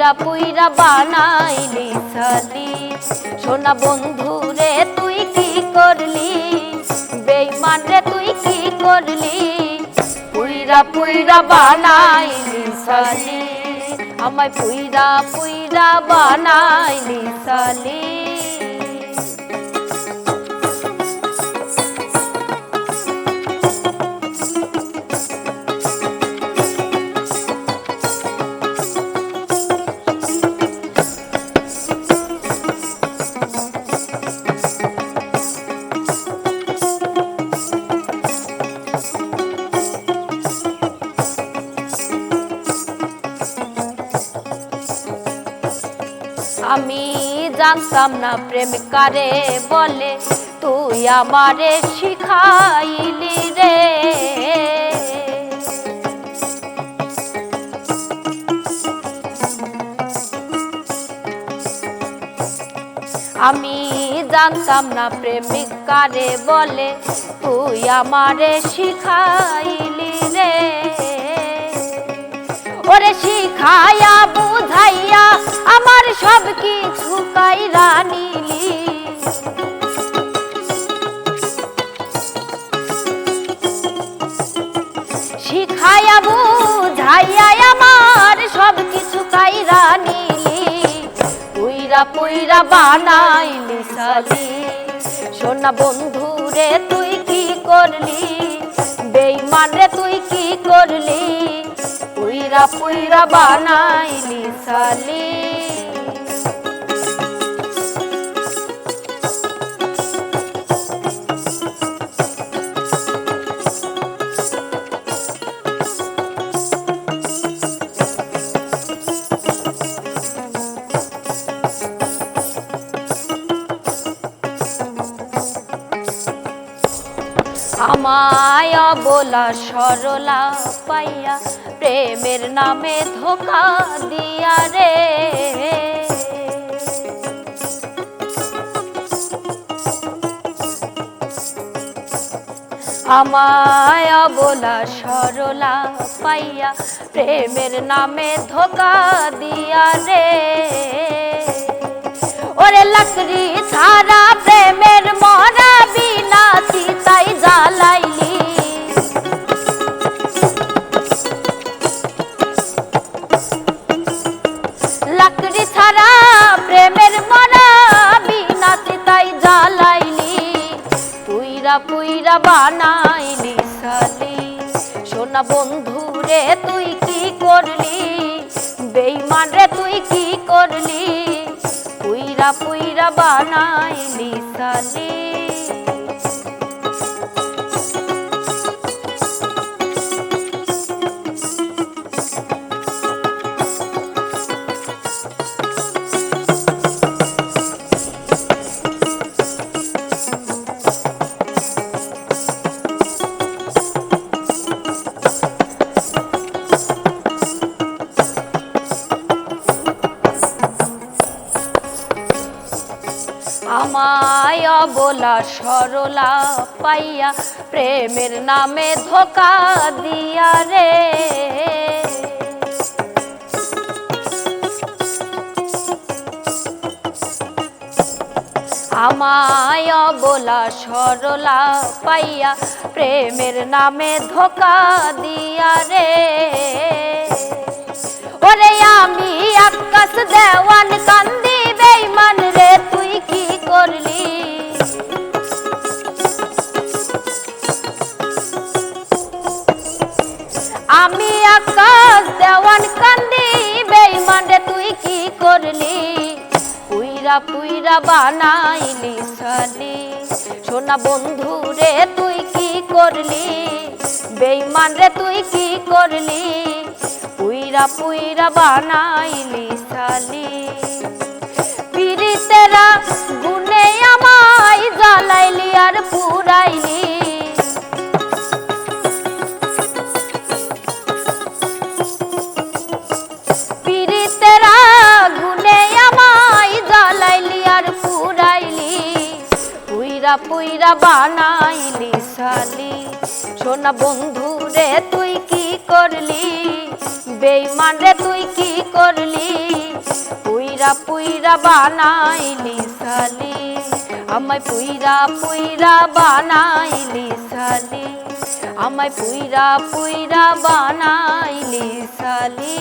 পুইরা পুইরা বানাইলি সালি। সোনা বন্ধু রে তুই কি করলি, বেঈমান রে তুই কি করলি, পুইরা পুইরা বানাইলি সালি। আমায় পুইরা পুইরা বানাইলি সালি। আমি জানতাম না প্রেম কারে বলে, তুই আমারে শিখাইলি রে। আমি জানতাম না প্রেমিক কারে বলে, তুই আমারে শিখাইলি রে। ওরে শিখাইয়া বুঝাইয়া আমার সব কিছু কাইরা নিলি। শিখাইয়া বুঝাইয়া আমার সব কিছু কাইরা নিলি। পুইরা পুইরা বানাইলি সালি। সোনা বন্ধু রে তুই কি করলি, বেঈমান রে তুই কি করলি, পুইরা পুইরা বানাইলি সালি। আমায় বলা সরলা পাইয়া প্রেমের নামে ধোঁকা দিয়া রে। আমায় বলা সরলা পাইয়া প্রেমের নামে ধোঁকা দিয়া রে। ওরে লাকড়ি ছাড়া প্রেমের মরা বিনা চিতাই জ্বালাইলি। লাকড়ি ছাড়া প্রেমের মরা বিনা চিতাই জ্বালাইলি। পুইরা পুইরা বানাইলি সালি। সোনা বন্ধু রে তুই কি করলি, বেঈমান রে তুই কি করলি, পুইরা পুইরা বানাইলি সালি। আমায় বলা সরলা পাইয়া প্রেমের নামে ধোঁকা দিয়া রে। আমায় বলা সরলা পাইয়া প্রেমের নামে ধোঁকা দিয়া রে। ওরে আমি আকাশ দেওয়ান কান্দি, বেঈমান রে তুই কি করলি, আমি আকাশ দেওয়ান কান্দি, বেঈমান রে তুই কি করলি, পুইরা পুইরা বানাইলি সালি। সোনা বন্ধু রে তুই কি করলি, বেঈমান রে তুই কি করলি, পুইরা পুইরা বানাইলি সালি। পিরিতেরা গুনে আমায় জ্বালাইলি আর পুরাইলি। পিরিতেরা গুনে আমায় জ্বালাইলি আর পুরাইলি। পুইরা পুইরা বানাইলি সালি। সোনা বন্ধু রে তুই কি করলি, বেঈমান রে তুই কি করলি পুইরা পুইরা বানাইলি সালি আমায় পুইরা পুইরা বানাইলি সালি আমায় পুইরা পুইরা বানাইলি সালি